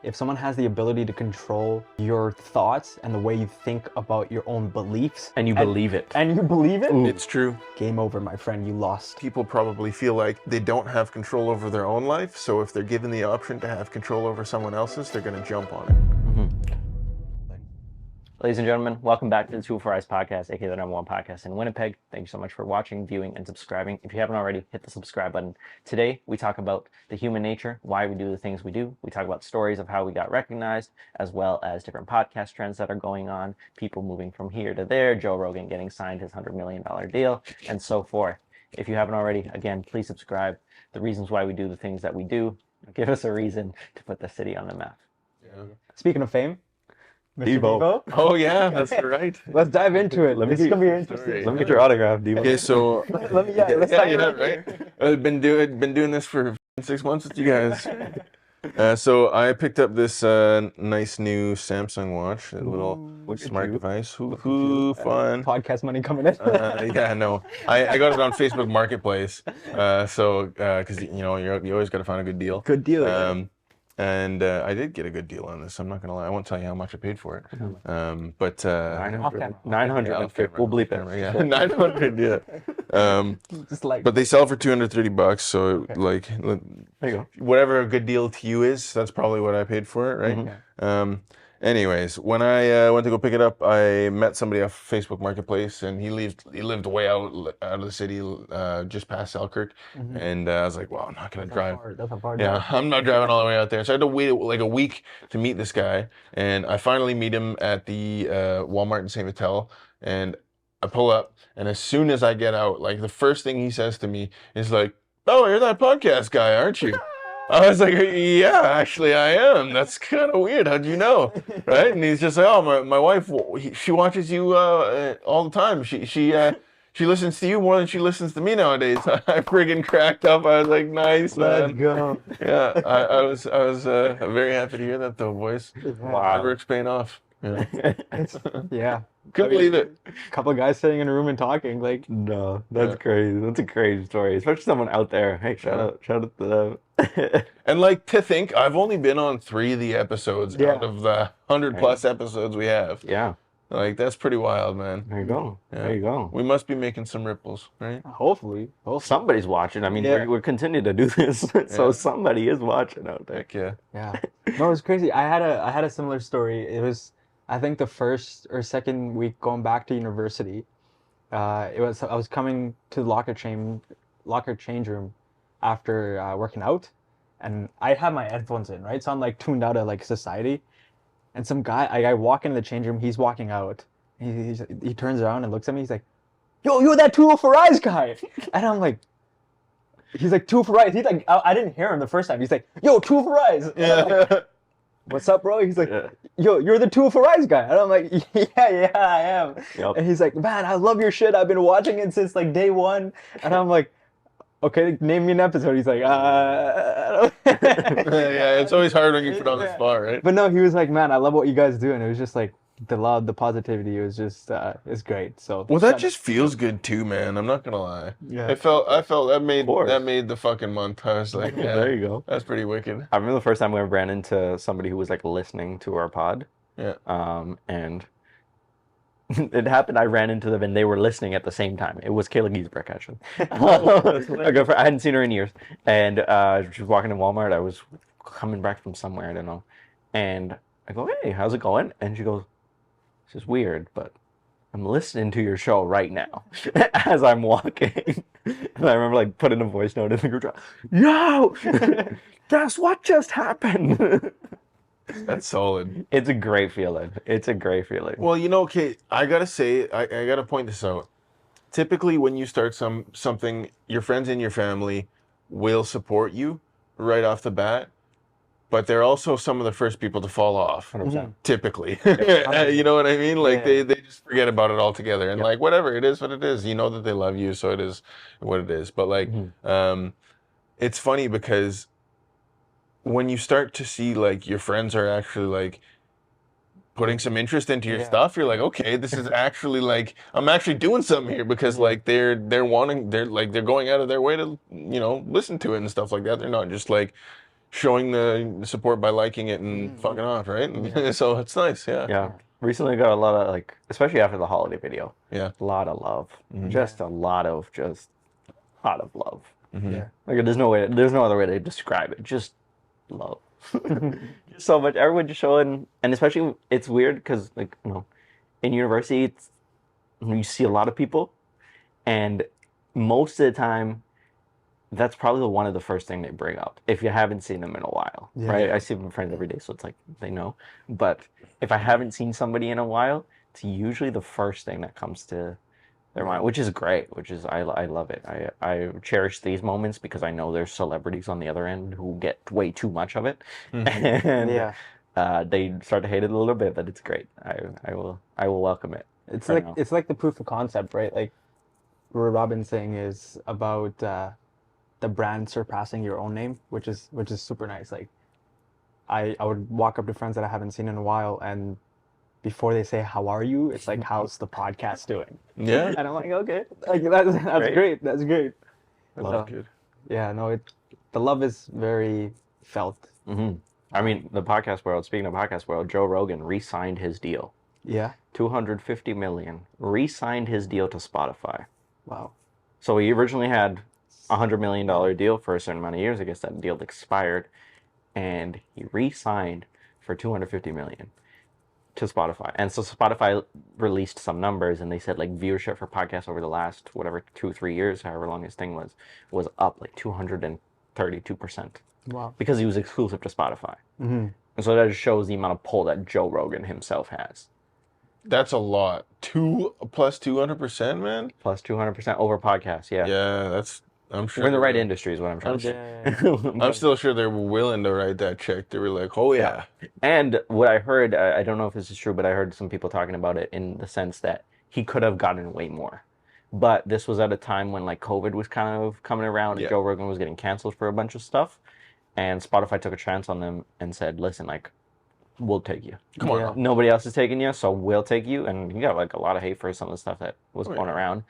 if someone has the ability to control your thoughts and the way you think about your own beliefs, And you believe it. and you believe it, It's true. game over, my friend. You lost. People probably feel like they don't have control over their own life, so if they're given the option to have control over someone else's, they're going to jump on it. Ladies and gentlemen, welcome back to the Tool for Eyes podcast, aka the #1 podcast in Winnipeg. Thank you so much for watching, viewing, and subscribing. If you haven't already, hit the subscribe button. Today, we talk about the human nature, why we do the things we do. We talk about stories of how we got recognized, as well as different podcast trends that are going on, people moving from here to there, Joe Rogan getting signed his $100 million deal, and so forth. If you haven't already, again, please subscribe. The reasons why we do the things that we do, give us a reason to put the city on the map. Yeah. Speaking of fame, Mr. Devo. Devo, Oh yeah, that's right. let's dive into it. This is gonna be interesting. Story. Let me get your autograph, Devo. Okay, so Let's yeah, talk you know, about it. right? I've been doing this for 6 months with you guys. So I picked up this nice new Samsung watch, a little smart device. Who fun? Podcast money coming in. Yeah, no, I got it on Facebook Marketplace. Because you always got to find a good deal. Good deal. And I did get a good deal on this. I'm not gonna lie. I won't tell you how much I paid for it. But 900. okay, We'll bleep it. yeah, 900. Yeah. Just like, But they sell for $230. So like, There you go. whatever a good deal to you is, that's probably what I paid for it, right? Anyways, when I went to go pick it up, I met somebody off Facebook Marketplace, and he lived way out of the city, just past Selkirk, and I was like, well, I'm not gonna drive. that's a hard. Yeah, I'm not driving all the way out there. So I had to wait like a week to meet this guy, and I finally meet him at the Walmart in St. Vital, and I pull up, and as soon as I get out, like the first thing he says to me is like, "Oh, you're that podcast guy, aren't you?" I was like, "Yeah, actually I am. That's kind of weird. How'd you know?" Right? And he's just like, "Oh, my wife, she watches you all the time. She listens to you more than she listens to me nowadays." I friggin' cracked up. I was like, "Nice, man." Let's go. Yeah, I was very happy to hear that though, boys. Wow. Fireworks paying off. Yeah. Yeah. Couldn't believe it. Couple of guys sitting in a room and talking. Like, No, that's Yeah. crazy. That's a crazy story, especially someone out there. Hey, shout out to them. And like to think, I've only been on 3 of the episodes Yeah. out of the 100+ episodes we have. Yeah, Like that's pretty wild, man. there you go. Yeah. There you go. We must be making some ripples, right? hopefully. Somebody's watching. I mean, Yeah. we're continuing to do this, so Yeah. somebody is watching out there. Heck yeah. Yeah. No, it's crazy. I had a similar story. It was, I think, the first or second week going back to university. I was coming to the locker change room after working out, and I had my headphones in, right? So I'm like tuned out of like society. And some guy, I walk into the change room. He's walking out. He turns around and looks at me. He's like, "Yo, you're that Tool for Eyes guy." And I'm like, he's like, "Tool for Eyes." He's like, I didn't hear him the first time. He's like, "Yo, Tool for Eyes." And I'm like, "What's up, bro?" He's like, Yeah. "Yo, you're the Tool for Eyes guy." And I'm like, yeah, I am. Yep. And he's like, "Man, I love your shit. I've been watching it since like day one." And I'm like, "Okay, name me an episode." He's like, I don't Yeah, it's always hard when you put on the spot, right? But no, he was like, "Man, I love what you guys do." And it was just like the love, the positivity. It was just, it's great. So Well, that just feels good too, man. I'm not gonna lie. Yeah. I felt course. that made the fucking month. I was like, yeah, There you go. that's pretty wicked. I remember the first time we ran into somebody who was like listening to our pod. Yeah. And it happened. I ran into them and they were listening at the same time. It was Kayla Giesbrecht, actually. A good friend. I hadn't seen her in years, and she was walking in Walmart. I was coming back from somewhere, I don't know, and I go, "Hey, how's it going?" And she goes, "This is weird, but I'm listening to your show right now," as I'm walking. And I remember like putting a voice note in the group chat. "Yo, guess what just happened?" That's solid. It's a great feeling. It's a great feeling. Well, okay, I gotta say, I gotta point this out. Typically, when you start something, your friends and your family will support you right off the bat, but they're also some of the first people to fall off. 100%. Typically, you know what I mean? Like they just forget about it altogether, and like whatever, it is what it is. You know that they love you, so it is what it is. But like, it's funny because when you start to see like your friends are actually like putting some interest into your stuff, you're like, okay, this is actually like, I'm actually doing something here, because like they're going out of their way to, listen to it and stuff like that. They're not just like showing the support by liking it and fucking off, right? So it's nice, yeah. Yeah. Recently got a lot of like, especially after the holiday video, Yeah. a lot of love. Just a lot of love. Yeah. Like there's no other way to describe it. Just love. Just so much. Everyone just showing, and especially it's weird because like in university you see a lot of people, and most of the time that's probably one of the first thing they bring up if you haven't seen them in a while, right? I see my friends every day, so it's like they know. But if I haven't seen somebody in a while, it's usually the first thing that comes to their mind, which is great. Which is I love it. I cherish these moments because I know there's celebrities on the other end who get way too much of it, and they start to hate it a little bit. But it's great. I will welcome it. It's like the proof of concept, right? Like what Robin's saying is about the brand surpassing your own name, which is super nice. Like I would walk up to friends that I haven't seen in a while, and before they say how are you, it's like how's the podcast doing? Yeah. And I'm like, okay, like that's great. That's great. That's good. Yeah, no, the love is very felt. I mean, the podcast world. Speaking of podcast world, Joe Rogan re-signed his deal. Yeah. 250 million. Re-signed his deal to Spotify. Wow. So he originally had $100 million deal for a certain amount of years. I guess that deal expired, and he re-signed for 250 million to Spotify. And so Spotify released some numbers, and they said like viewership for podcasts over the last 2-3 years, however long his thing was up like 232%. Wow. Because he was exclusive to Spotify. And so that just shows the amount of pull that Joe Rogan himself has. That's a lot. Plus 200%, man. Plus 200% over podcasts. Yeah. Yeah, I'm sure We're in the right industry is what I'm trying to say. I'm still sure they were willing to write that check. They were like, oh yeah. And what I heard, I don't know if this is true, but I heard some people talking about it in the sense that he could have gotten way more. But this was at a time when like COVID was kind of coming around and Joe Rogan was getting canceled for a bunch of stuff. And Spotify took a chance on them and said, listen, like, we'll take you. Come on. Nobody else is taking you, so we'll take you. And he got like a lot of hate for some of the stuff that was going around.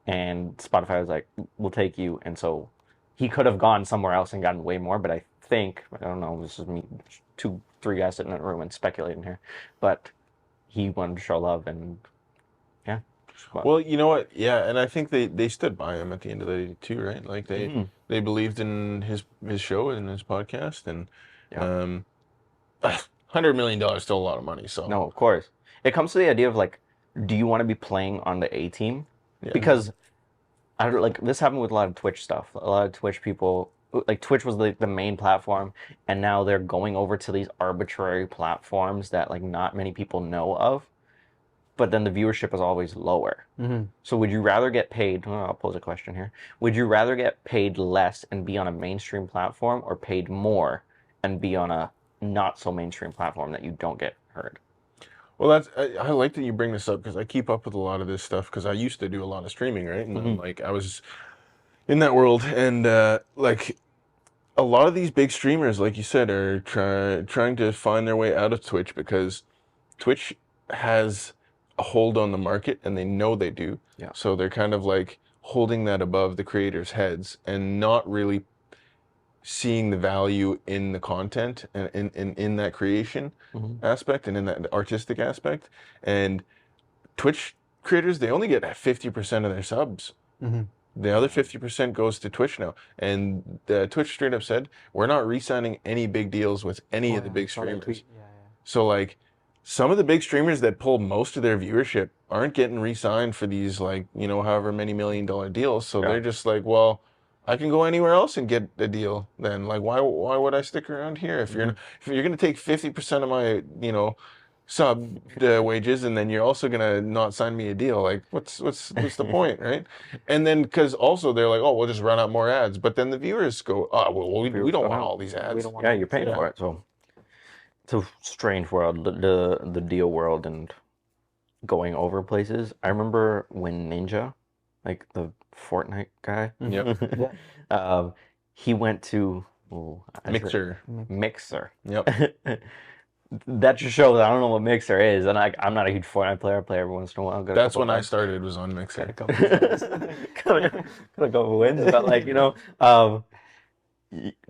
And Spotify was like, we'll take you. And so he could have gone somewhere else and gotten way more. But I don't know, this is me, 2-3 guys sitting in a room and speculating here. But he wanted to show love and yeah. Well, you know what? Yeah, and I think they stood by him at the end of the day too, right? Like they believed in his show and his podcast, and $100 million is still a lot of money. So no, of course, it comes to the idea of like, do you want to be playing on the A team? Yeah. Because I don't like this happened with a lot of Twitch stuff. A lot of Twitch people, like Twitch was like the main platform, and now they're going over to these arbitrary platforms that like not many people know of. But then the viewership is always lower. So would you rather get paid, I'll pose a question here. Would you rather get paid less and be on a mainstream platform, or paid more and be on a not so mainstream platform that you don't get heard? Well, I like that you bring this up because I keep up with a lot of this stuff because I used to do a lot of streaming, right? And then, like I was in that world, and like a lot of these big streamers, like you said, are trying to find their way out of Twitch because Twitch has a hold on the market, and they know they do. Yeah. So they're kind of like holding that above the creators' heads and not really seeing the value in the content and in that creation aspect and in that artistic aspect. And Twitch creators, they only get 50% of their subs. The other 50% goes to Twitch now. And Twitch straight up said, we're not re-signing any big deals with any of the big streamers. So like, some of the big streamers that pull most of their viewership aren't getting re-signed for these, like, you know, however many $1 million deals. So they're just like, well, I can go anywhere else and get a deal then. Like, why would I stick around here? If you're going to take 50% of my, you know, sub wages, and then you're also going to not sign me a deal, like, what's the point, right? And then, because also they're like, oh, we'll just run out more ads. But then the viewers go, oh, well, we don't want all these ads. Yeah, you're paying for it, so... It's a strange world, the deal world and going over places. I remember when Ninja, like the Fortnite guy, he went to Mixer. Yep. That just shows I don't know what Mixer is, and I'm not a huge Fortnite player. I play every once in a while. That's when I started, was on Mixer. Got a couple wins, but like, you know,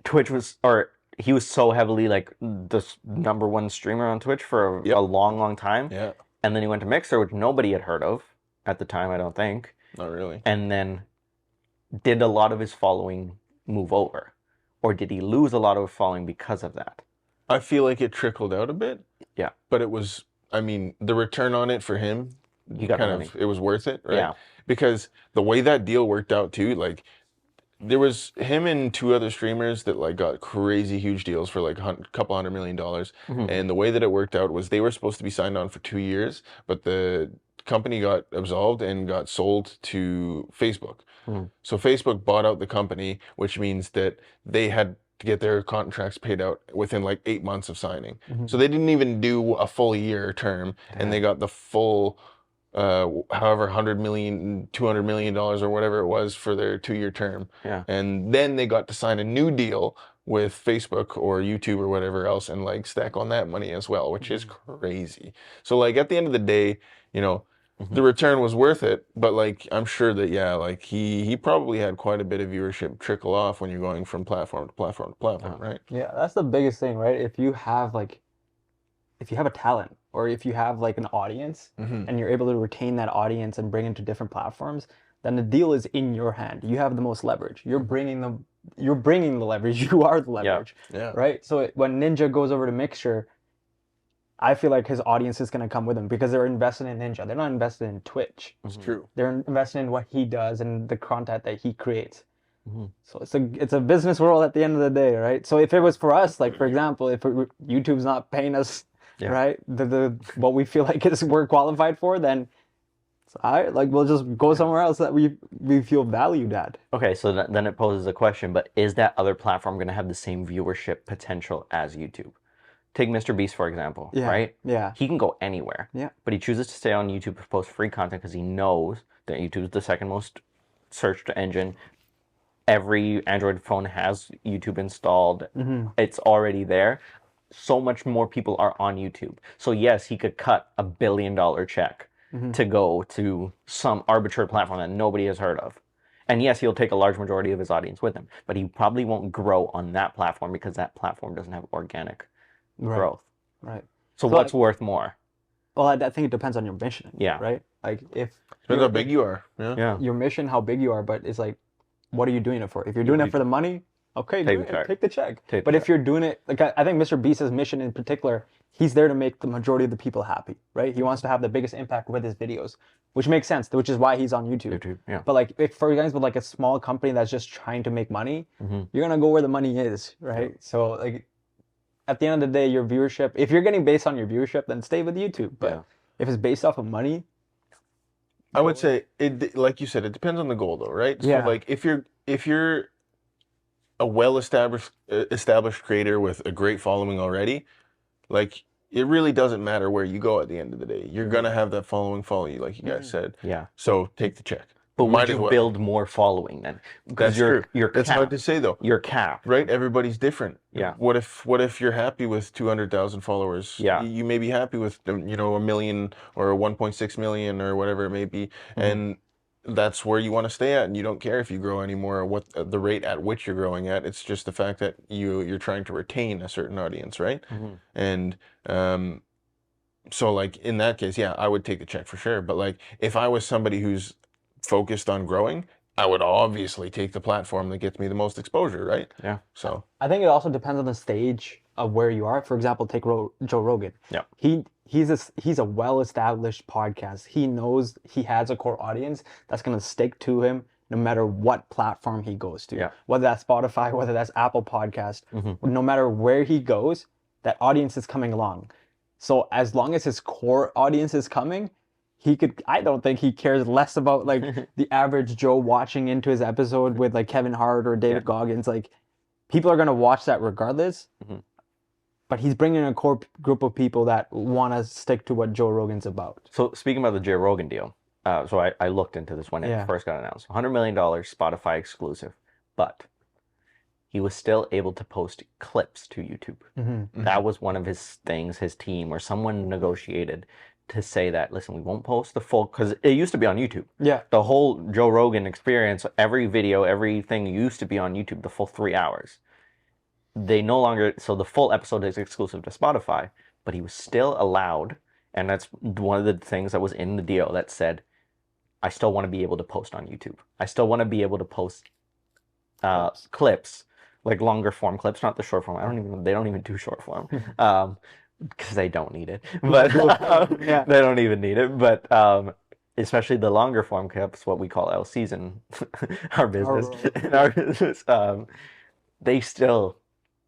Twitch was, or he was so heavily like the #1 streamer on Twitch for Yep. a long, long time. Yeah. And then he went to Mixer, which nobody had heard of at the time, I don't think. Not really. And then did a lot of his following move over? Or did he lose a lot of his following because of that? I feel like it trickled out a bit. Yeah. But it was, I mean, the return on it for him, He got kind money. of, it was worth it, right? Yeah. Because the way that deal worked out too, like, there was him and 2 other streamers that like got crazy huge deals for like couple $100 million. Mhm. And the way that it worked out was they were supposed to be signed on for 2 years, but the company got absolved and got sold to Facebook. Mhm. So Facebook bought out the company, which means that they had to get their contracts paid out within like 8 months of signing. Mhm. So they didn't even do a full year term, and they got the full however 100 million, $200 million or whatever it was for their 2-year term. Yeah. And then they got to sign a new deal with Facebook or YouTube or whatever else and like stack on that money as well, which is crazy. So like at the end of the day, you know, the return was worth it, but like I'm sure that like he probably had quite a bit of viewership trickle off when you're going from platform to platform to platform, right? Yeah, that's the biggest thing, right? If you have a talent or if you have like an audience and you're able to retain that audience and bring it to different platforms, then the deal is in your hand. You have the most leverage. You're bringing the leverage. You are the leverage, Yeah. right? So when Ninja goes over to Mixture, I feel like his audience is going to come with him because they're invested in Ninja. They're not invested in Twitch. It's true. They're invested in what he does and the content that he creates. So it's a business world at the end of the day, right? So if it was for us, like for example, if YouTube's not paying us, right, the what we feel like we're qualified for, then like we'll just go somewhere else that we feel valued at. Okay, so then it poses a question, but is that other platform going to have the same viewership potential as YouTube? Take Mr. Beast, for example, right? Yeah. He can go anywhere. Yeah. But he chooses to stay on YouTube to post free content because he knows that YouTube is the second most searched engine. Every Android phone has YouTube installed. It's already there. So much more people are on YouTube. So yes, he could cut $1 billion check to go to some arbitrary platform that nobody has heard of. And yes, he'll take a large majority of his audience with him, but he probably won't grow on that platform because that platform doesn't have organic growth. Right. So what's worth more? Well, I think it depends on your mission. Yeah. Right? Like if Depends how big you are. Yeah. your mission, how big you are, but it's like, what are you doing it for? If you're doing it for the money, okay, take the check. But if you're doing it, like I think Mr. Beast's mission in particular, he's there to make the majority of the people happy, right? He wants to have the biggest impact with his videos, which makes sense, which is why he's on YouTube. Yeah. But like, if for example, like a small company that's just trying to make money, you're gonna go where the money is, right? So like, at the end of the day, your viewership, if you're getting based on your viewership, then stay with YouTube. But if it's based off of money, I would say it, like you said, it depends on the goal though, right? Yeah. So like if you're a established creator with a great following already, like it really doesn't matter where you go at the end of the day. You're gonna have that following follow you, like you guys said. Yeah. So take the check. But Might would as you well. build more following then? Because That's you're true. That's hard to say though. You're capped. Right? Everybody's different. Yeah. What if you're happy with 200,000 followers? Yeah. You may be happy with 1 million or 1.6 million or whatever it may be, and that's where you want to stay at, and you don't care if you grow anymore or what the rate at which you're growing at. It's just the fact that you're trying to retain a certain audience, right? And so like in that case, yeah, I would take the check for sure. But like if I was somebody who's focused on growing, I would obviously take the platform that gets me the most exposure, right? Yeah. So I think it also depends on the stage of where you are. For example, take Joe Rogan. Yeah. He's a well-established podcast. He knows he has a core audience that's gonna stick to him no matter what platform he goes to. Yeah. Whether that's Spotify, whether that's Apple Podcast, no matter where he goes, that audience is coming along. So as long as his core audience is coming, I don't think he cares less about like the average Joe watching into his episode with like Kevin Hart or David Goggins. Like people are going to watch that regardless, but he's bringing a core group of people that want to stick to what Joe Rogan's about. So speaking about the Joe Rogan deal, so I looked into this when it first got announced. $100 million Spotify exclusive, but he was still able to post clips to YouTube. That was one of his things, his team or someone negotiated to say that, listen, we won't post the full, because it used to be on YouTube. Yeah. The whole Joe Rogan experience, every video, everything used to be on YouTube, the full 3 hours. they no longer, so the full episode is exclusive to Spotify, but he was still allowed, and that's one of the things that was in the deal that said, I still want to be able to post on YouTube. I still want to be able to post clips, like longer form clips, not the short form. They don't even do short form. Because they don't need it, but Yeah. they don't even need it. But especially the longer form clips, what we call LCs in our business, they still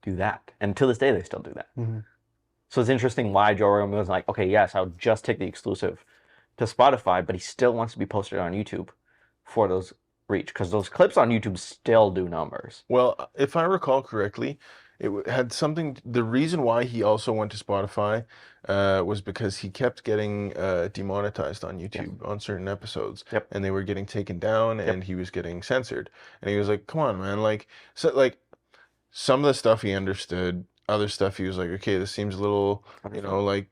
do that, and to this day they still do that. So it's interesting why Joe Rogan was like, okay, yes, I'll just take the exclusive to Spotify, but he still wants to be posted on YouTube for those reach, because those clips on YouTube still do numbers. Well, if I recall correctly, had something. The reason why he also went to Spotify was because he kept getting demonetized on YouTube on certain episodes, and they were getting taken down, and he was getting censored. And he was like, "Come on, man! Like, so like, some of the stuff he understood, other stuff he was like, okay, this seems a little, like."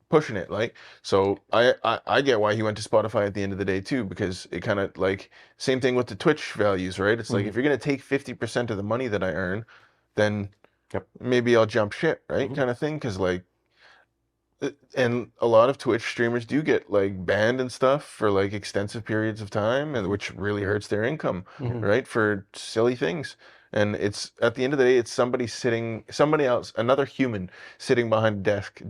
Pushing it, like, so I get why he went to Spotify at the end of the day too, because it kind of like same thing with the Twitch values, right? It's like if you're gonna take 50% of the money that I earn, then maybe I'll jump ship, right? Kind of thing, because like, and a lot of Twitch streamers do get like banned and stuff for like extensive periods of time, and which really hurts their income, right? For silly things. And it's at the end of the day, it's somebody else, another human sitting behind a desk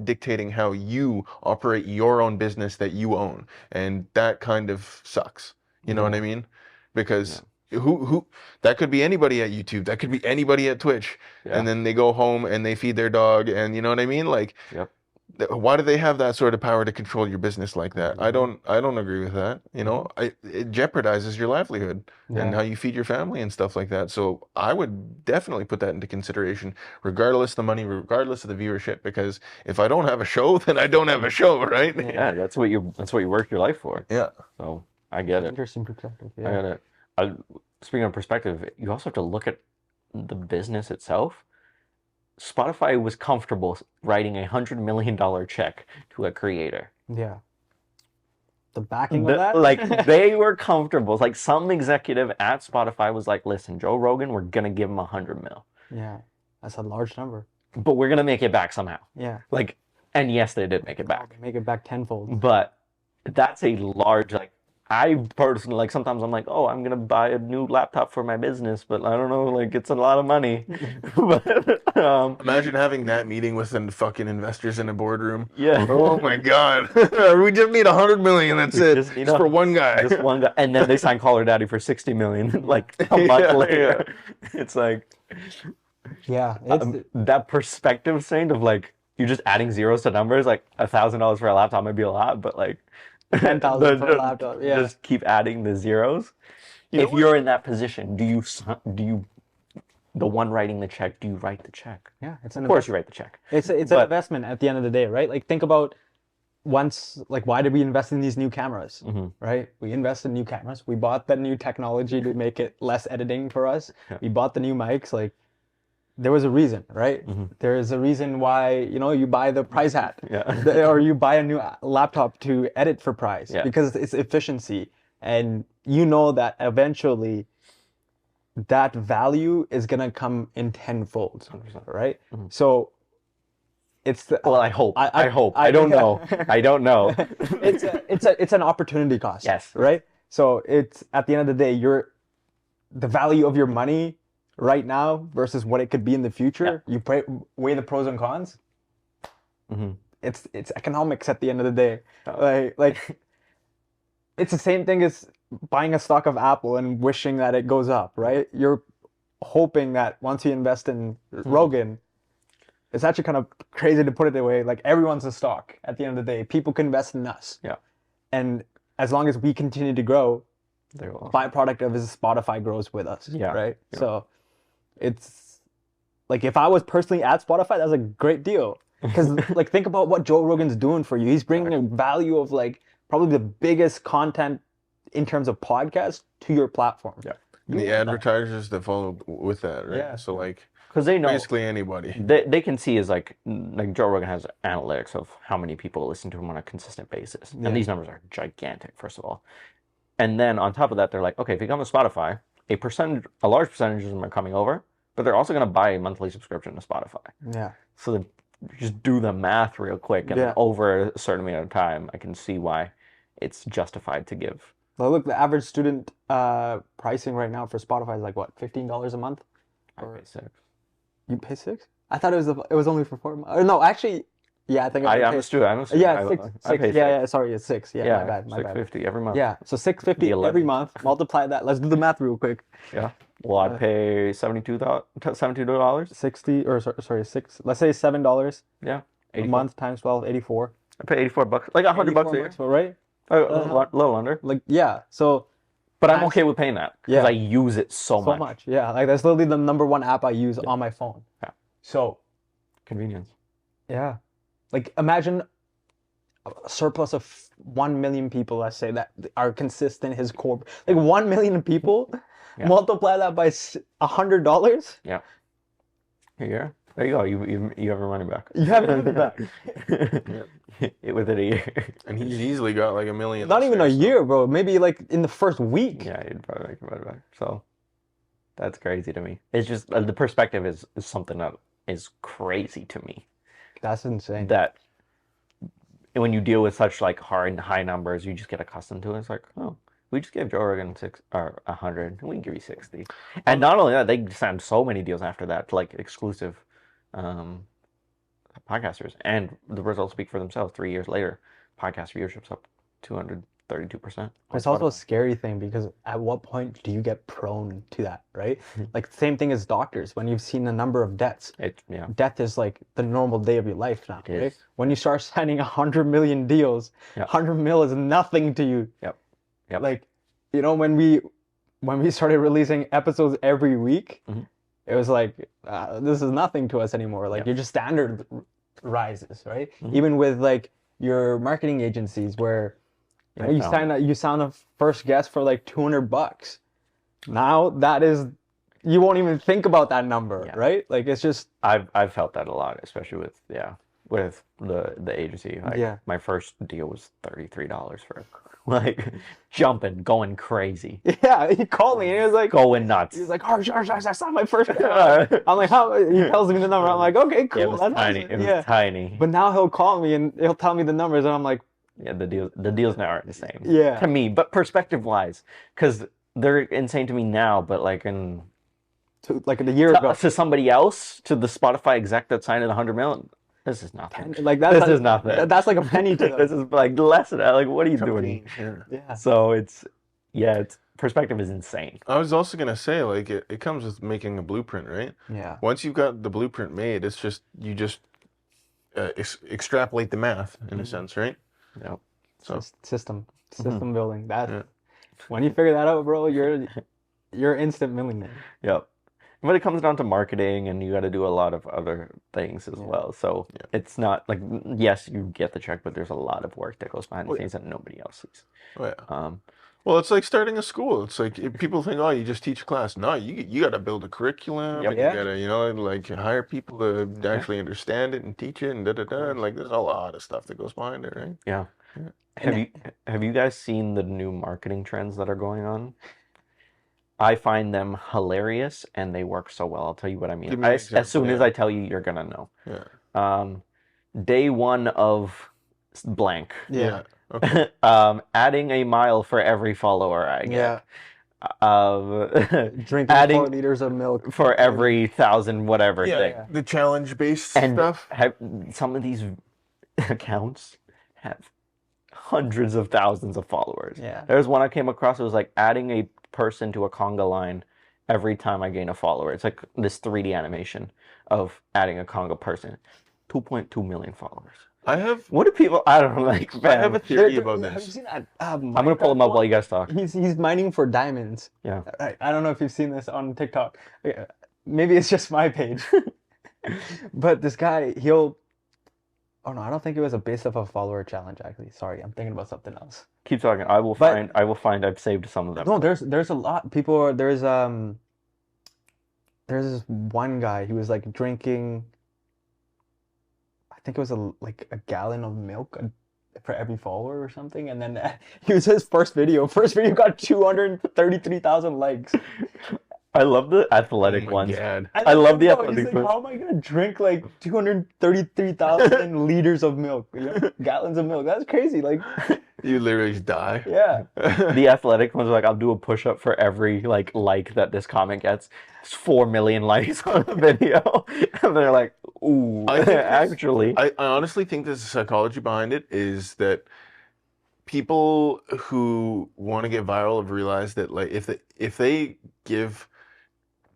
dictating how you operate your own business that you own. And that kind of sucks. You know what I mean? Because who that could be anybody at YouTube, that could be anybody at Twitch. And then they go home and they feed their dog, and you know what I mean? Like, why do they have that sort of power to control your business like that? I don't agree with that. You know, it jeopardizes your livelihood and how you feed your family and stuff like that. So I would definitely put that into consideration, regardless of the money, regardless of the viewership, because if I don't have a show, then I don't have a show, right? Yeah, that's what you work your life for. Yeah. So I get it. Interesting perspective. I get it. Speaking of perspective, you also have to look at the business itself. Spotify was comfortable writing $100 million check to a creator. Yeah. The backing of that? Like, they were comfortable. Like, some executive at Spotify was like, listen, Joe Rogan, we're going to give him $100 million. Yeah. That's a large number. But we're going to make it back somehow. Yeah. Like, and yes, they did make it back. Make it back tenfold. But that's a large, like, I personally, like, sometimes I'm like, oh, I'm going to buy a new laptop for my business, but I don't know, like, it's a lot of money. But, imagine having that meeting with the fucking investors in a boardroom. Yeah. Oh my God. We just need 100 million. That's it. Just for one guy. Just one guy. And then they sign Call Her Daddy for 60 million, like, a month later. Yeah. It's like, yeah, that perspective thing of, like, you're just adding zeros to numbers, like, $1,000 for a laptop might be a lot, but, like, 10,000 for a laptop. Yeah. Just keep adding the zeros. If you're in that position, do you the one writing the check, do you write the check? Yeah, of course you write the check. It's an investment at the end of the day, right? Like, think about why did we invest in these new cameras, right? We invested in new cameras. We bought the new technology to make it less editing for us. Yeah. We bought the new mics. Like, there was a reason, right? There is a reason why, you buy the prize hat, or you buy a new laptop to edit for prize, because it's efficiency. And you know that eventually that value is going to come in tenfold, 100%. Right? So it's well, I hope. I hope. I don't know. I don't know. It's an opportunity cost. Yes. Right? So it's, at the end of the day, the value of your money right now versus what it could be in the future. You weigh the pros and cons. It's economics at the end of the day. Like it's the same thing as buying a stock of Apple and wishing that it goes up, right? You're hoping that once you invest in Rogan, it's actually kind of crazy to put it that way. Like, everyone's a stock at the end of the day. People can invest in us. Yeah. And as long as we continue to grow, the byproduct of is Spotify grows with us. Yeah. Right? Yeah. So it's like, if I was personally at Spotify, that's a great deal. Because like, think about what Joe Rogan's doing for you. He's bringing a value of, like, probably the biggest content in terms of podcasts to your platform. Yeah. And the advertisers that follow with that, right? Yeah. So, like, because they know basically anybody. They can see is like Joe Rogan has analytics of how many people listen to him on a consistent basis. And these numbers are gigantic, first of all. And then on top of that, they're like, okay, if you come to Spotify, a large percentage of them are coming over, but they're also going to buy a monthly subscription to Spotify. Yeah. So then just do the math real quick, and Yeah. over a certain amount of time, I can see why it's justified to give. Well, look, the average student pricing right now for Spotify is like what, $15 a month? I pay 6. You pay 6? I thought it was only for 4 months. Or no, actually, yeah, I think I'm a student. I'm a student. Yeah, I six. pay Yeah, 6. yeah. Sorry, it's 6. Yeah, Yeah, my bad. My bad. $6.50 every month. Yeah, so $6.50 every month. Multiply that. Let's do the math real quick. Yeah. Well, I pay $72. 60 or sorry, 6. Let's say $7 Yeah. a month times 12, 84. I pay $84, like $100 a year. Right? A little under. Like yeah. So, but I'm okay with paying that because I use it so much. Yeah, like that's literally the number one app I use on my phone. Yeah. So, convenience. Yeah, like imagine a surplus of 1 million people, let's say, that are consistent. His core, like 1 million people, multiply that by $100. Yeah. Here, there you go. You have your money back. You have your money back. Within a year. And he's easily got like $1 million. Not even a year, bro. Maybe like in the first week. Yeah, you'd probably make your money back. So that's crazy to me. It's just the perspective is something that is crazy to me. That's insane. That when you deal with such like high numbers, you just get accustomed to it. It's like, oh, we just gave Joe Rogan 100, and we can give you 60. And not only that, they signed so many deals after that, like exclusive podcasters, and the results speak for themselves. 3 years later, podcast viewership's up 232%. It's also a scary thing because at what point do you get prone to that, right? Like same thing as doctors. When you've seen the number of deaths, death is like the normal day of your life now, right? When you start signing 100 million deals, 100 mil is nothing to you. Yep. Like, you know, when we started releasing episodes every week, it was like, this is nothing to us anymore. Like, you're just standard rises, right? Even with like your marketing agencies where you know, you sound a first guest for like $200. Now that is, you won't even think about that number, right? Like it's just. I've felt that a lot, especially with the agency. Like, my first deal was $33 for like jumping, going crazy. Yeah, he called me and he was like going nuts. He was like, "Harsh, I saw my first deal." I'm like, "How?" He tells me the number. I'm like, "Okay, cool." Yeah, it was tiny. It was tiny. But now he'll call me and he'll tell me the numbers, and I'm like. Yeah, the deals now aren't the same. Yeah. To me, but perspective-wise, because they're insane to me now, but like in like a year ago, to somebody else, to the Spotify exec that signed at 100 million, this is nothing. Like that's is nothing. That's like a penny to them. This is like less than that. Like, what are you doing? Yeah. So it's perspective is insane. I was also gonna say, like, it comes with making a blueprint, right? Yeah. Once you've got the blueprint made, it's just you extrapolate the math in a sense, right? Yeah. So system building. That when you figure that out, bro, you're instant millionaire. Yep. But it comes down to marketing, and you got to do a lot of other things as well. So it's not like, yes, you get the check, but there's a lot of work that goes behind the scenes that nobody else sees. Oh, yeah. Well, it's like starting a school. It's like people think, oh, you just teach a class. No, you got to build a curriculum. And you got to, like hire people to actually understand it and teach it and da-da-da. And like there's a lot of stuff that goes behind it, right? Yeah. Have you guys seen the new marketing trends that are going on? I find them hilarious and they work so well. I'll tell you what I mean. As soon as I tell you, you're gonna know. Yeah. Day one of blank. Yeah. Okay. Adding a mile for every follower I get. Drinking 4 liters of milk for every 1,000 whatever thing. The challenge-based and stuff. Some of these accounts have hundreds of thousands of followers. Yeah. There's one I came across. It was like adding a person to a conga line every time I gain a follower. It's like this 3D animation of adding a conga person. 2.2 million followers. What do people? I don't know. Like, I have a theory about this. Have you seen that? I'm gonna pull them up while you guys talk. He's mining for diamonds. Yeah. I don't know if you've seen this on TikTok. Maybe it's just my page. But this guy, oh no, I don't think it was based off a follower challenge. Actually, sorry, I'm thinking about something else. Keep talking. I will find. I've saved some of them. No, there's a lot. People there's this one guy. He was like drinking. I think it was a gallon of milk for every follower or something, and then he was his first video. First video got 233,000 likes. I love the Oh athletic my ones. god. I love the He's athletic like, ones. how am I gonna drink like 233,000 liters of milk, gallons of milk? That's crazy. Like, You literally just die. yeah, The athletic ones are like, I'll do a push-up for every like that this comment gets. It's 4 million likes on a video. And they're like, ooh, I think actually. I honestly think there's a psychology behind it is that people who want to get viral have realized that like if they give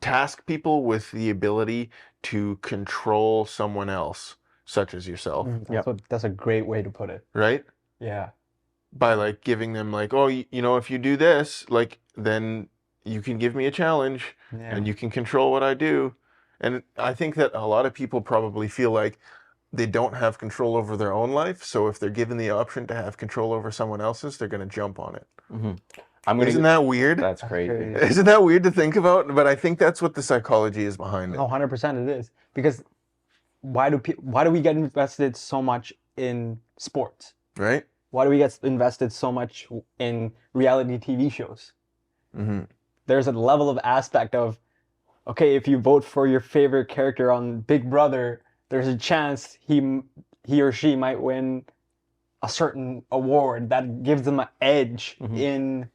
task people with the ability to control someone else, such as yourself, Yep. that's a great way to put it. right? Yeah, By like giving them like, oh, you know, if you do this, like then you can give me a challenge yeah, and you can control what I do. And I think that a lot of people probably feel like they don't have control over their own life. So if they're given the option to have control over someone else's, they're going to jump on it. I'm gonna Isn't that weird? That's crazy. crazy. Isn't that weird to think about? But I think that's what the psychology is behind it. No, 100% it is. Because why do we get invested so much in sports? Right? Why do we get invested so much in reality TV shows? Mm-hmm. There's a level of aspect of, okay, if you vote for your favorite character on Big Brother, there's a chance he or she might win a certain award that gives them an edge in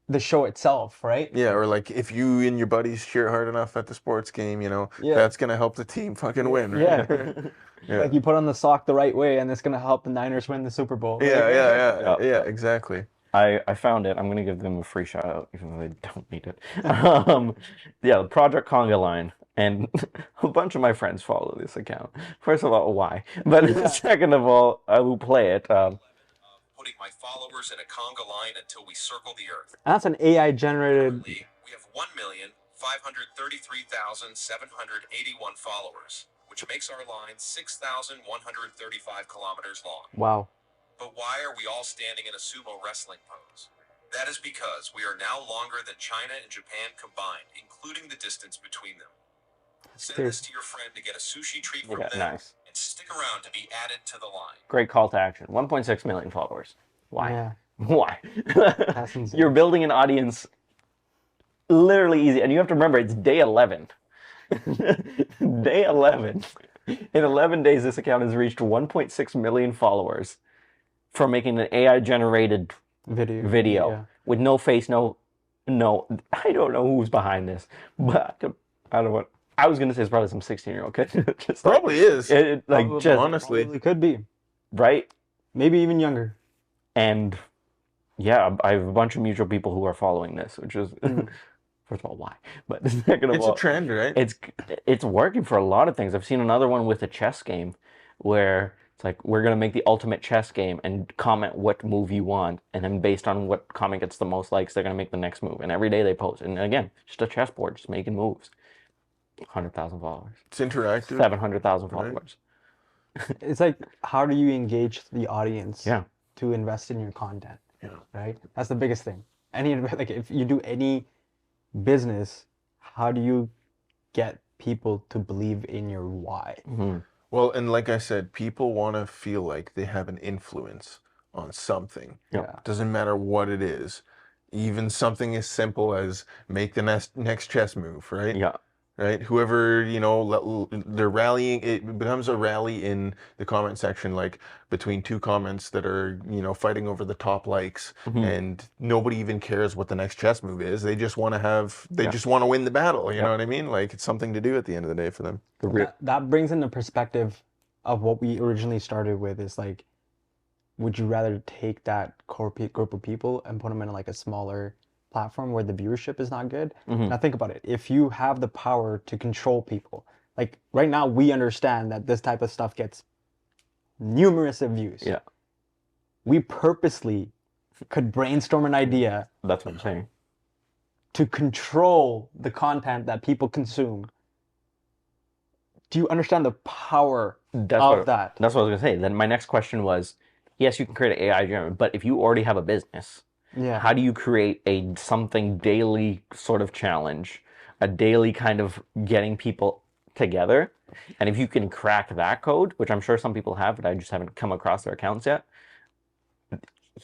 the show itself, right? Yeah, or like if you and your buddies cheer hard enough at the sports game, you know, Yeah. that's gonna help the team fucking win. Right? Yeah. Yeah. Like you put on the sock the right way and it's gonna help the Niners win the Super Bowl. Yeah, exactly. I found it. I'm gonna give them a free shout out, even though they don't need it. Yeah, Project Conga Line, and a bunch of my friends follow this account. First of all, why? But second of all, I will play it. Putting my followers in a conga line until we circle the earth. And that's an AI generated. Currently, we have 1,533,781 followers, which makes our line 6,135 kilometers long. Wow. But why are we all standing in a sumo wrestling pose? That is because we are now longer than China and Japan combined, including the distance between them. Send this to your friend to get a sushi treat from them, Nice. and stick around to be added to the line. Great call to action. 1.6 million followers. Why? Yeah. Why? That's insane. You're building an audience literally easy. And you have to remember, it's day 11. Day 11. In 11 days, this account has reached 1.6 million followers from making an AI-generated video Yeah. with no face, no. I don't know who's behind this, but I don't know. I was gonna say it's probably some 16-year-old kid. Just like, Probably is. just honestly. Probably could be. right. Maybe even younger. And yeah, I have a bunch of mutual people who are following this, which is first of all why, but second of It's all, a trend, right? it's working for a lot of things. I've seen another one with a chess game where it's like we're gonna make the ultimate chess game and comment what move you want, and then based on what comment gets the most likes, they're gonna make the next move. And every day they post, and again, just a chessboard, just making moves. 100,000 followers. It's interactive. 700,000 Right. followers. It's like, how do you engage the audience Yeah. to invest in your content? Yeah. Right? That's the biggest thing. Like if you do any business, how do you get people to believe in your why? Well, and like I said, people want to feel like they have an influence on something. Yeah. Doesn't matter what it is. Even something as simple as make the next chess move, right? Yeah. Right? Whoever, you know, they're rallying, it becomes a rally in the comment section, like between two comments that are, you know, fighting over the top likes, and nobody even cares what the next chess move is. They just want to just want to win the battle. You know what I mean? Like it's something to do at the end of the day for them. That brings in the perspective of what we originally started with is like, would you rather take that group of people and put them in like a smaller platform where the viewership is not good? Now think about it. If you have the power to control people, like right now we understand that this type of stuff gets numerous of views. Yeah. We purposely could brainstorm an idea That's what I'm saying. to control the content that people consume. Do you understand the power of that? That's what I was gonna say. Then my next question was, yes, you can create an AI generator, but if you already have a business, Yeah. how do you create something daily sort of challenge, a daily kind of getting people together? And if you can crack that code, which I'm sure some people have, but I just haven't come across their accounts yet,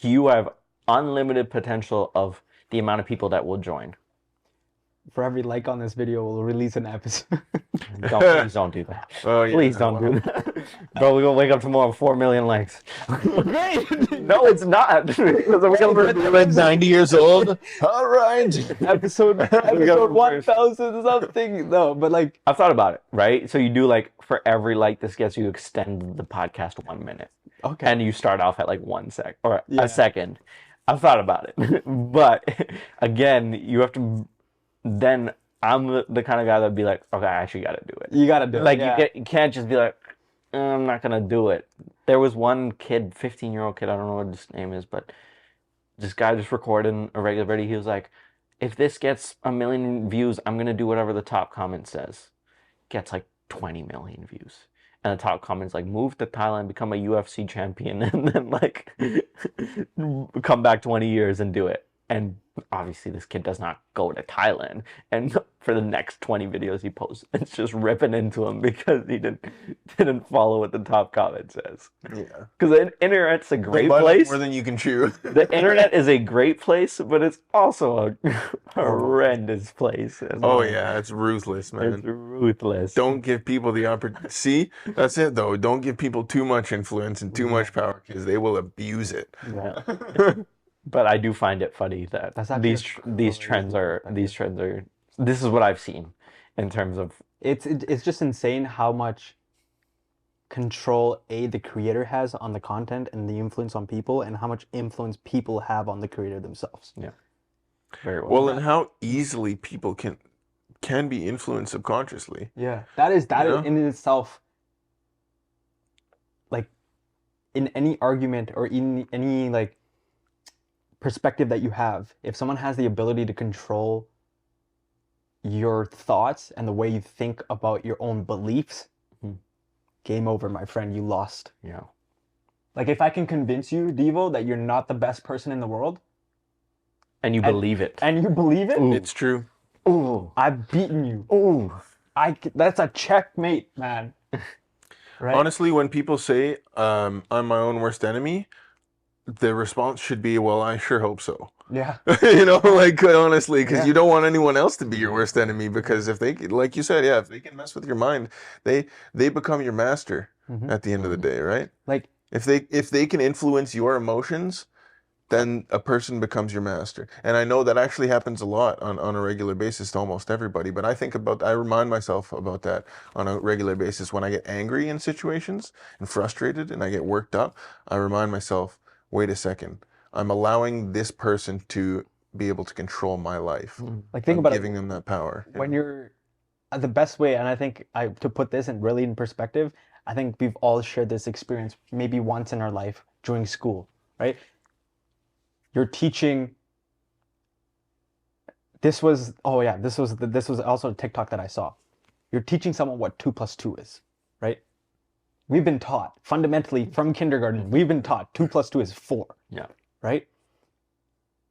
you have unlimited potential of the amount of people that will join. for every like on this video, we'll release an episode. Please don't do that. Oh, yeah. Please don't do that. Bro, we're gonna wake up tomorrow with 4 million likes. Great. No, it's not. Because we're gonna Like 90 years old. All right. episode reverse. 1000 something. No, but like I've thought about it, right? So you do like for every like this gets, you extend the podcast 1 minute. okay. And you start off at like 1 sec or Yeah. a second. I've thought about it. But again, you have to then I'm the kind of guy that'd be like, okay, I actually gotta do it. You gotta do Like it. you can't just be like, I'm not gonna do it. There was one kid, 15-year-old kid, I don't know what his name is, but this guy just recording a regular video. He was like, if this gets 1 million views, I'm gonna do whatever the top comment says. Gets like 20 million views. And the top comment's like, move to Thailand, become a UFC champion, and then like come back 20 years and do it. And obviously this kid does not go to Thailand. And for the next 20 videos he posts, it's just ripping into him because he didn't follow what the top comment says. Yeah. Because the internet's a great Bite off place. more than you can chew. The internet is a great place, but it's also a horrendous place. as Oh, well. yeah. It's ruthless, man. It's ruthless. Don't give people the opportunity. See, that's it though. Don't give people too much influence and too much power because they will abuse it. Yeah. But I do find it funny that That's actually these trends are this is what I've seen in terms of It's just insane how much control the creator has on the content and the influence on people, and how much influence people have on the creator themselves. very Well, and how easily people can be influenced subconsciously. Yeah, that is Yeah. in itself, like, in any argument or in any like perspective that you have, if someone has the ability to control your thoughts and the way you think about your own beliefs, Mhm. game over, my friend. You lost. yeah. Like, if I can convince you, Devo, that you're not the best person in the world, And you believe it. and you believe it, Ooh. It's true. Ooh. I've beaten you. Ooh. That's a checkmate, man. Right? Honestly, when people say, I'm my own worst enemy, the response should be, well, I sure hope so. Yeah. You know, like, honestly, because Yeah. you don't want anyone else to be your worst enemy, because if they, like you said, yeah, if they can mess with your mind, they become your master Mhm. at the end of the day, right? Like, If they can influence your emotions, then a person becomes your master. And I know that actually happens a lot on a regular basis to almost everybody, but I remind myself about that on a regular basis. When I get angry in situations and frustrated and I get worked up, I remind myself, wait a second, I'm allowing this person to be able to control my life. like think I'm about giving it. them that power. When you're the best way, and I think to put this in really in perspective, I think we've all shared this experience maybe once in our life during school, right? You're teaching. This was also a TikTok that I saw. You're teaching someone what 2 + 2 is, right? We've been taught fundamentally from kindergarten. We've been taught 2 + 2 is 4. Yeah. Right?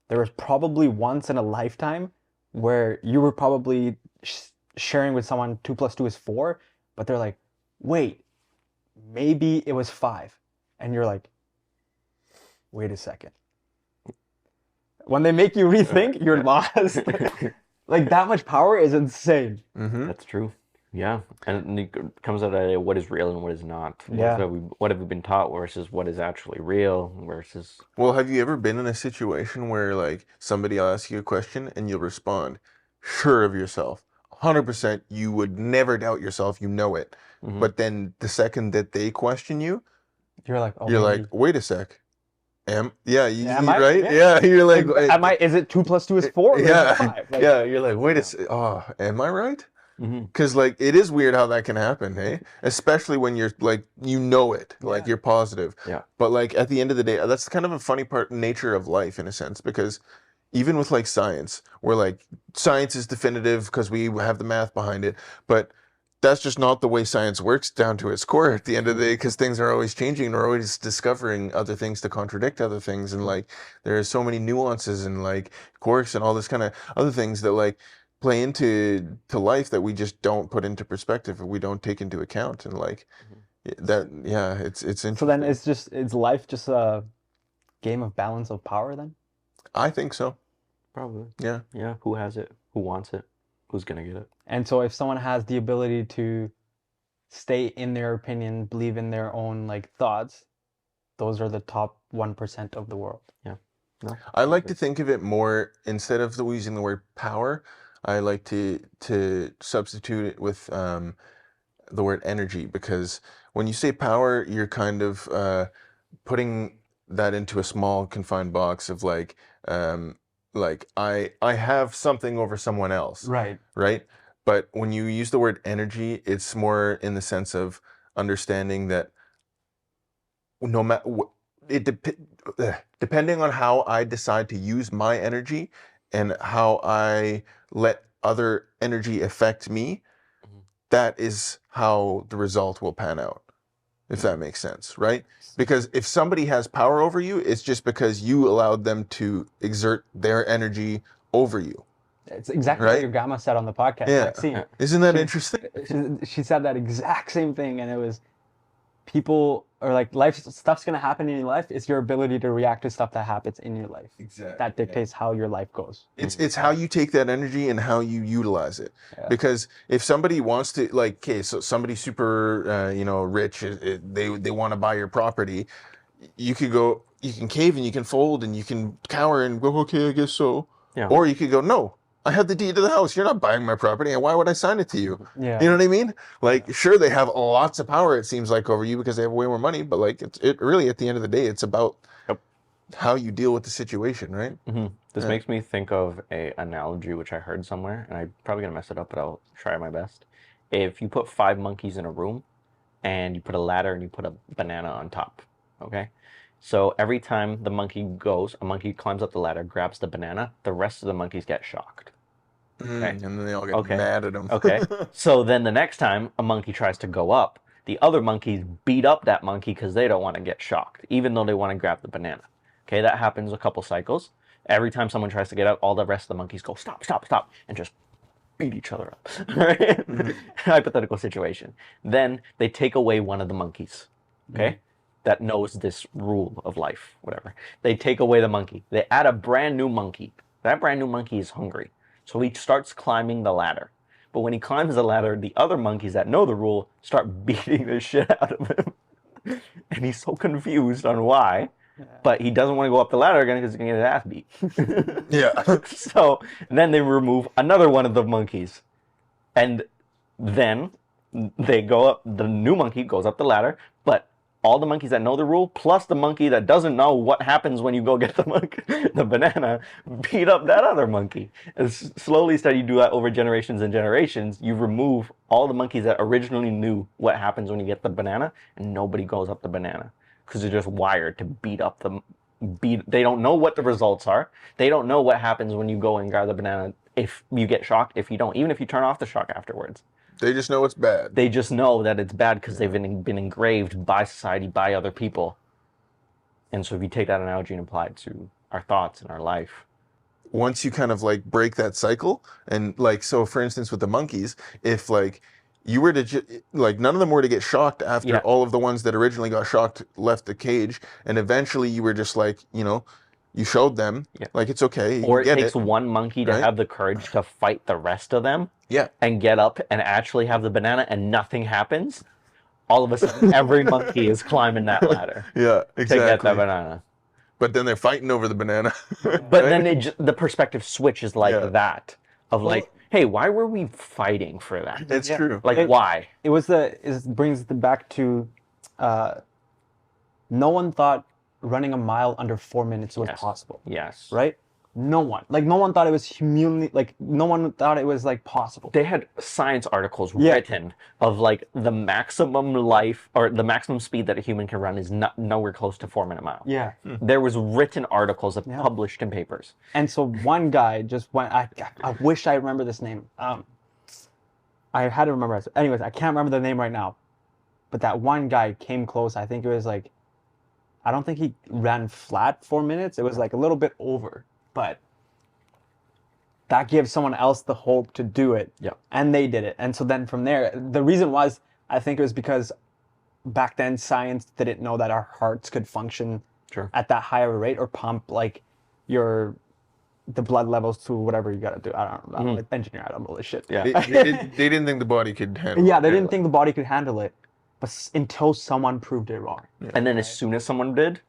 There was probably once in a lifetime where you were probably sharing with someone 2 + 2 is 4, but they're like, wait, maybe it was 5. And you're like, wait a second. When they make you rethink, you're lost. Like, that much power is insane. Mm-hmm. That's true. Yeah. And it comes out of what is real and what is not. Yeah. What have we been taught versus what is actually real versus. Well, have you ever been in a situation where, like, somebody will ask you a question and you'll respond sure of yourself, 100%, you would never doubt yourself, you know it. Mhm. But then the second that they question you, You're like, oh, you're maybe. like, wait a sec. Am Am I? right? Yeah. Yeah, you're like, Is it 2 + 2 is 4? Or yeah, is it 5? Like, yeah, you're like, wait a sec. Oh, am I right? Mhm. Because, like, it is weird how that can happen, hey? Especially when you're, like, you know it, like, Yeah. you're positive. Yeah. But, like, at the end of the day, that's kind of a funny nature of life, in a sense, because even with, like, science, where, like, science is definitive because we have the math behind it, but that's just not the way science works down to its core at the end of the day, because things are always changing and we're always discovering other things to contradict other things. And, like, there are so many nuances and, like, quirks and all this kind of other things that, like, play into life that we just don't put into perspective or we don't take into account. And, like, that, yeah, it's interesting. So then is life just a game of balance of power then? I think so. Probably. Yeah. Yeah. Who has it? Who wants it? Who's gonna get it? And so if someone has the ability to stay in their opinion, believe in their own like thoughts, those are the top 1% of the world. Yeah. No. I like to think of it more, instead of using the word power, I like to substitute it with the word energy, because when you say power, you're kind of putting that into a small confined box of like I have something over someone else, Right. right? But when you use the word energy, it's more in the sense of understanding that no matter depending on how I decide to use my energy and how I let other energy affect me, that is how the result will pan out, if that makes sense, right? Because if somebody has power over you, it's just because you allowed them to exert their energy over you. It's exactly what your grandma said on the podcast, Yeah. Maxine. Isn't that interesting? She said that exact same thing, and it was people, or like life stuff's gonna happen in your life. It's your ability to react to stuff that happens in your life. Exactly. That dictates how your life goes. It's how you take that energy and how you utilize it. Yeah. Because if somebody wants to, like, okay, so somebody super, rich, they want to buy your property, you can cave and you can fold and you can cower and go, okay, I guess so. Yeah. Or you could go, no, I have the deed to the house. You're not buying my property, and why would I sign it to you? Yeah. You know what I mean? Like, sure, they have lots of power, it seems like, over you because they have way more money, but like, it really, at the end of the day, it's about how you deal with the situation, right? Mm-hmm. This makes me think of a analogy which I heard somewhere, and I'm probably gonna mess it up, but I'll try my best. If you put 5 monkeys in a room, and you put a ladder and you put a banana on top, okay? So every time a monkey climbs up the ladder, grabs the banana, the rest of the monkeys get shocked. Okay. And then they all get mad at him. Okay. So then the next time a monkey tries to go up, the other monkeys beat up that monkey because they don't want to get shocked, even though they want to grab the banana. Okay, that happens a couple cycles. Every time someone tries to get up, all the rest of the monkeys go, stop, stop, stop, and just beat each other up. Right? Hypothetical situation. Then they take away one of the monkeys, okay, that knows this rule of life, whatever. They take away the monkey. They add a brand new monkey. That brand new monkey is hungry. So he starts climbing the ladder. But when he climbs the ladder, the other monkeys that know the rule start beating the shit out of him. And he's so confused on why. But he doesn't want to go up the ladder again because he's going to get his ass beat. Yeah. So then they remove another one of the monkeys. And then they go up, the new monkey goes up the ladder, but all the monkeys that know the rule, plus the monkey that doesn't know what happens when you go get the banana, beat up that other monkey. And slowly start, you do that over generations and generations, you remove all the monkeys that originally knew what happens when you get the banana, and nobody goes up the banana. Because they're just wired to beat up they don't know what the results are. They don't know what happens when you go and grab the banana, if you get shocked, if you don't, even if you turn off the shock afterwards. They just know it's bad. They just know that it's bad because they've been engraved by society, by other people. And so if you take that analogy and apply it to our thoughts and our life. Once you kind of like break that cycle, and like, so for instance, with the monkeys, if like you were to like, none of them were to get shocked after all of the ones that originally got shocked left the cage, and eventually you were just like, you showed them, like, it's okay. Or it takes one monkey to have the courage to fight the rest of them. Yeah. And get up and actually have the banana and nothing happens. All of a sudden, every monkey is climbing that ladder. Yeah, exactly. To get that banana. But then they're fighting over the banana. But then the perspective switches like that. Of like, hey, why were we fighting for that? It's true. Like, why? It brings it back to, no one thought running a mile under 4 minutes was possible. Yes. Right? No one. Like, no one thought it was no one thought it was, like, possible. They had science articles written of, like, the maximum life, or the maximum speed that a human can run is nowhere close to 4 minute mile. Yeah. There was written articles that published in papers. And so one guy just went, I wish I remember this name. I had to remember it. Anyways, I can't remember the name right now. But that one guy came close. I think it was, like, I don't think he ran flat 4 minutes. It was, like, a little bit over. But that gives someone else the hope to do it. Yeah. And they did it. And so then from there, the reason was, I think it was because back then science didn't know that our hearts could function at that higher rate or pump like your the blood levels to whatever you gotta do. I don't know, engineer. I don't know this shit. Yeah. They didn't think the body could handle Yeah, it. they didn't think the body could handle it, but until someone proved it wrong. And then as soon as someone did,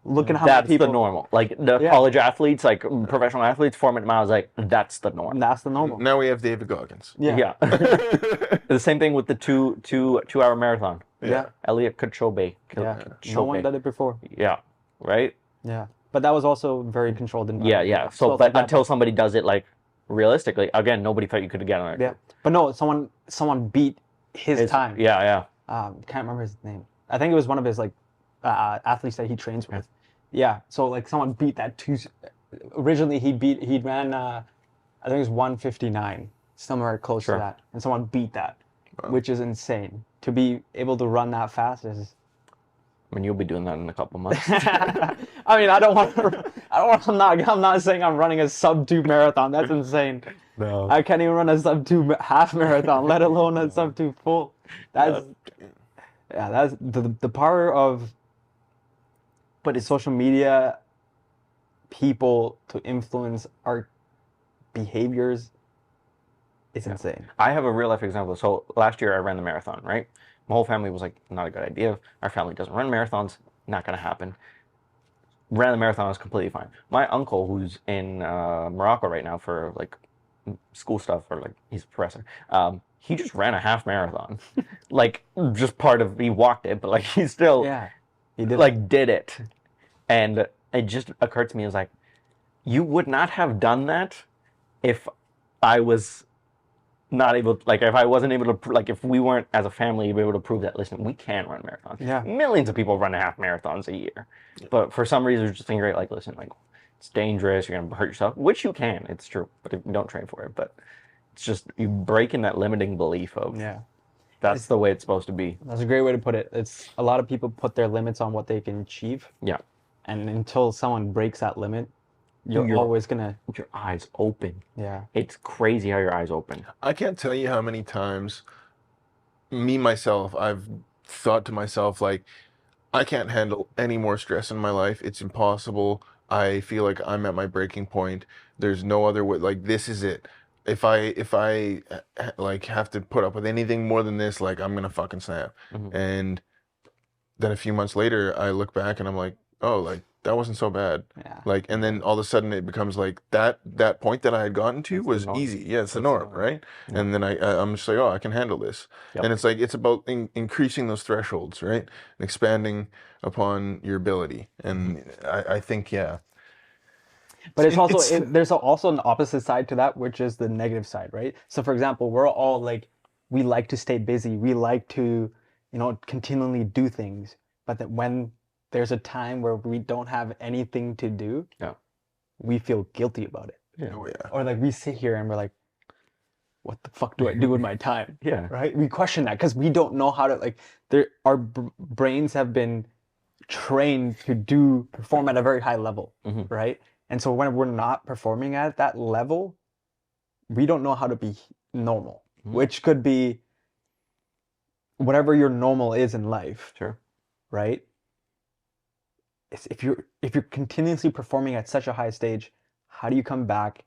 Look at how many that's people. the normal. Like the Yeah. college athletes, like professional athletes, 4-minute miles, like that's the norm. That's the normal. Now we have David Goggins. Yeah. The same thing with the two-hour marathon. Yeah. Elliot Kipchoge. Yeah. No one did it before. Yeah. Right? Yeah. But that was also very controlled environment. Yeah. So, but until somebody does it, like, realistically, again, nobody thought you could get on it. Yeah. But no, someone beat his time. Yeah. Can't remember his name. I think it was one of his like athletes that he trains with. Yeah. So like someone beat that originally he ran I think it was 1:59, somewhere close to that. And someone beat that. Wow. Which is insane. To be able to run that fast is I mean, you'll be doing that in a couple months. I mean, I'm not saying I'm running a sub-2 marathon. That's insane. No. I can't even run a sub-2 half marathon, let alone a sub-2 full. That's the power of social media, people to influence our behaviors is insane. I have a real life example. So last year I ran the marathon, right? My whole family was like, not a good idea. Our family doesn't run marathons. Not going to happen. Ran the marathon, was completely fine. My uncle, who's in Morocco right now for like school stuff, or like he's a professor, he just ran a half marathon. Like just he walked it, but like he still he did did it. And it just occurred to me, it was like, you would not have done that if I was not able, like if I wasn't able to, like if we weren't as a family able to prove that, listen, we can run marathons. Yeah. Millions of people run half marathons a year. Yeah. But for some reason, it's just being great, like, listen, like it's dangerous, you're going to hurt yourself, which you can, it's true, but if you don't train for it. But it's just, you breaking that limiting belief of, that's the way it's supposed to be. That's a great way to put it. It's a lot of people put their limits on what they can achieve. Yeah. And until someone breaks that limit, you're always gonna with your eyes open. Yeah. It's crazy how your eyes open. I can't tell you how many times myself, I've thought to myself, like, I can't handle any more stress in my life. It's impossible. I feel like I'm at my breaking point. There's no other way. Like, this is it. If I like have to put up with anything more than this, like, I'm gonna fucking snap. And then a few months later, I look back and I'm like, oh, like, that wasn't so bad. Yeah. Like, and then all of a sudden it becomes like that point that I had gotten to was easy. Yeah, it's the norm, right? Yeah. And then I'm just like, oh, I can handle this. Yep. And it's like, it's about increasing those thresholds, right? And expanding upon your ability. And I think, yeah. But it's also, there's also an opposite side to that, which is the negative side, right? So for example, we're all like, we like to stay busy. We like to, continually do things. But that when there's a time where we don't have anything to do, we feel guilty about it. Yeah. Oh, yeah. Or like we sit here and we're like, what the fuck do I do with my time? Yeah. Right? We question that because we don't know how to, like, our brains have been trained to perform at a very high level, right? And so when we're not performing at that level, we don't know how to be normal, which could be whatever your normal is in life. Sure. Right? If you're continuously performing at such a high stage, how do you come back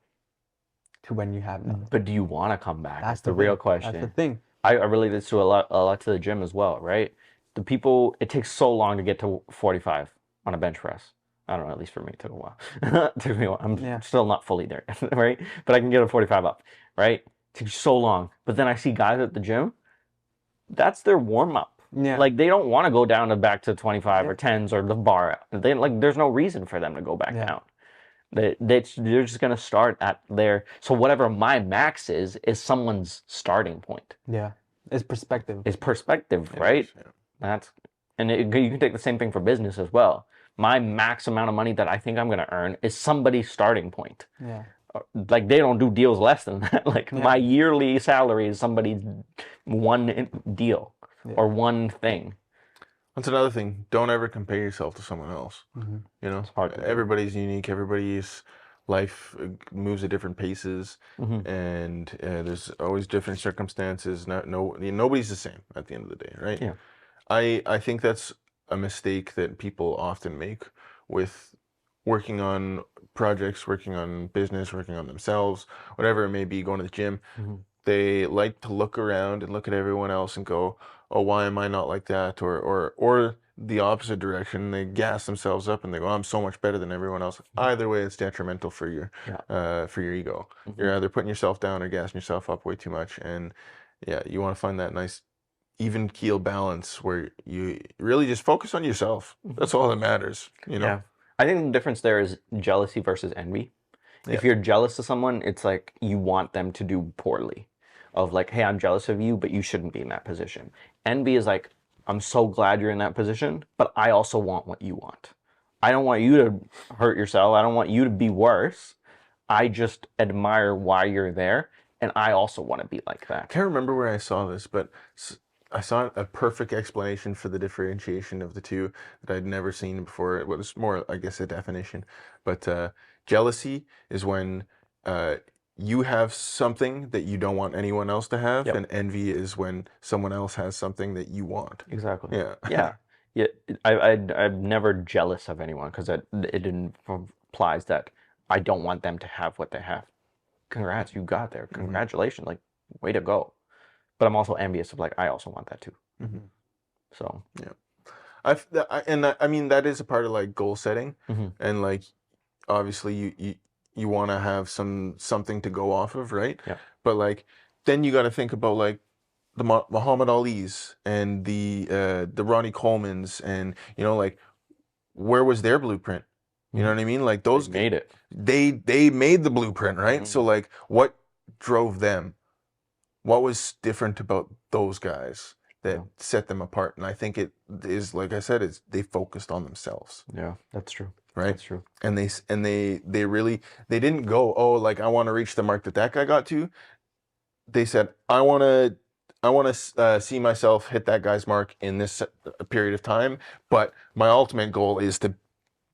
to when you have nothing? But do you want to come back? That's the real question. That's the thing. I relate this to a lot to the gym as well, right? The people, it takes so long to get to 45 on a bench press. I don't know, at least for me, it took a while. I'm still not fully there, right? But I can get a 45 up, right? It takes so long. But then I see guys at the gym, that's their warm-up. Yeah. Like, they don't want to go down to back to 25 or 10s or the bar. They, like, there's no reason for them to go back down. They're just going to start at their... So whatever my max is someone's starting point. Yeah. It's perspective. It's perspective, right? Yeah. And you can take the same thing for business as well. My max amount of money that I think I'm going to earn is somebody's starting point. Yeah. Like, they don't do deals less than that. Like, my yearly salary is somebody's one deal or one thing. That's another thing. Don't ever compare yourself to someone else. It's hard to do. Everybody's unique. Everybody's life moves at different paces, and there's always different circumstances. Nobody's the same at the end of the day, right? Yeah. I think that's a mistake that people often make with working on projects, working on business, working on themselves, whatever it may be, going to the gym, they like to look around and look at everyone else and go, "Oh, why am I not like that?" Or the opposite direction. They gas themselves up and they go, "I'm so much better than everyone else." Either way, it's detrimental for your ego. You're either putting yourself down or gassing yourself up way too much. And yeah, you want to find that nice even keel balance where you really just focus on yourself. That's all that matters, you know? Yeah. I think the difference there is jealousy versus envy. If you're jealous of someone, it's like you want them to do poorly. Of like, hey, I'm jealous of you, but you shouldn't be in that position. Envy is like, I'm so glad you're in that position, but I also want what you want. I don't want you to hurt yourself. I don't want you to be worse. I just admire why you're there, and I also want to be like that. I can't remember where I saw this, but I saw a perfect explanation for the differentiation of the two that I'd never seen before. It was more, I guess, a definition. But jealousy is when you have something that you don't want anyone else to have, and envy is when someone else has something that you want. Exactly. Yeah. Yeah. I'm never jealous of anyone because it implies that I don't want them to have what they have. Congrats, you got there. Congratulations. Like, way to go. But I'm also envious of like, I also want that too. So yeah, I mean that is a part of like goal setting, and like obviously you want to have something to go off of, right? Yeah. But like then you got to think about like the Muhammad Ali's and the Ronnie Colemans, and you know, like where was their blueprint? You know what I mean? Like those they made it. They made the blueprint, right? So like what drove them? What was different about those guys that set them apart? And I think it is, like I said, it's they focused on themselves. Yeah, that's true. Right? That's true. And they really, they didn't go, oh, like I want to reach the mark that guy got to. They said, I want to see myself hit that guy's mark in this period of time, but my ultimate goal is to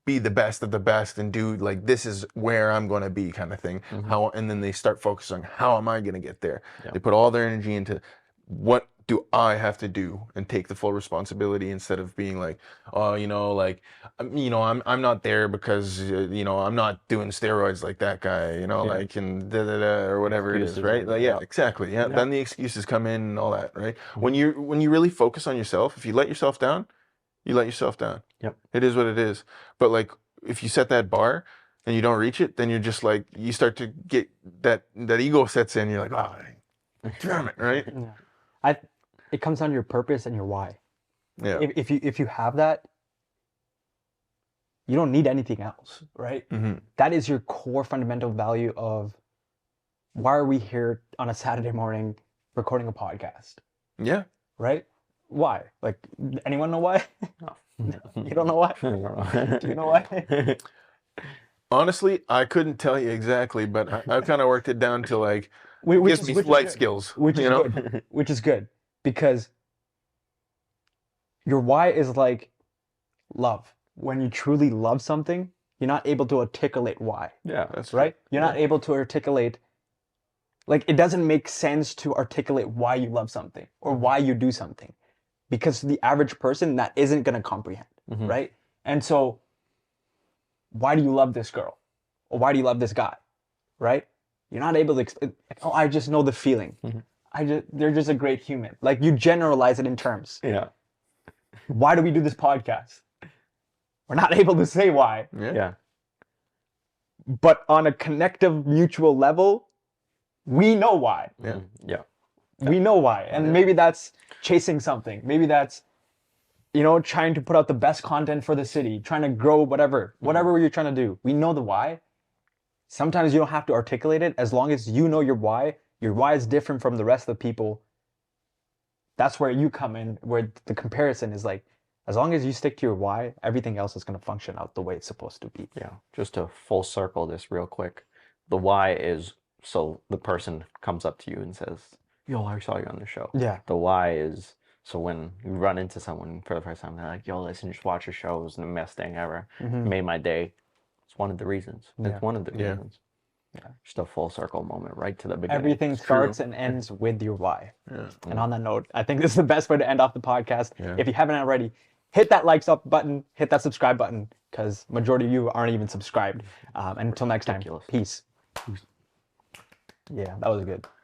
be the best of the best and do like, this is where I'm going to be, kind of thing. And then they start focusing on how am I going to get there? They put all their energy into what do I have to do and take the full responsibility, instead of being like, oh, you know, like, you know, I'm not there because, you know, I'm not doing steroids like that guy, you know, like, and or whatever Excuses, it is, right? Like, yeah, exactly. Yeah. Then the excuses come in and all that, right? When you really focus on yourself, if you let yourself down, you let yourself down. Yep. It is what it is. But like, if you set that bar and you don't reach it, then you're just like, you start to get that ego sets in. You're like, oh, damn it, right? It comes down to your purpose and your why. Yeah. If you have that, you don't need anything else, right? That is your core fundamental value of why are we here on a Saturday morning recording a podcast? Yeah. Right? Why? Like, anyone know why? You don't know why? Do you know why? Honestly, I couldn't tell you exactly, but I kind of worked it down to like, gives me life skills, which is good. Which is good, because your why is like love. When you truly love something, you're not able to articulate why. Yeah, that's right. You're not able to articulate. Like, it doesn't make sense to articulate why you love something or why you do something, because the average person that isn't going to comprehend, right? And so, why do you love this girl? Or why do you love this guy? Right? You're not able to explain, oh, I just know the feeling. They're just a great human. Like, you generalize it in terms. Yeah. Why do we do this podcast? We're not able to say why. Yeah. But on a connective, mutual level, we know why. Yeah. We know why. And maybe that's chasing something. Maybe that's, you know, trying to put out the best content for the city, trying to grow whatever you're trying to do. We know the why. Sometimes you don't have to articulate it. As long as you know your why is different from the rest of the people. That's where you come in, where the comparison is like, as long as you stick to your why, everything else is going to function out the way it's supposed to be. Yeah. Just to full circle this real quick. The why is, so the person comes up to you and says, yo, I saw you on the show. Yeah. The why is, so when you run into someone for the first time, they're like, yo, listen, just watch your show. It was the best thing ever. It made my day. It's one of the reasons. It's one of the reasons. Yeah. Just a full circle moment right to the beginning. Everything starts and ends with your why. And on that note, I think this is the best way to end off the podcast. If you haven't already, hit that likes up button, hit that subscribe button, because majority of you aren't even subscribed. And until next time, Ridiculous. peace. Yeah, that was good.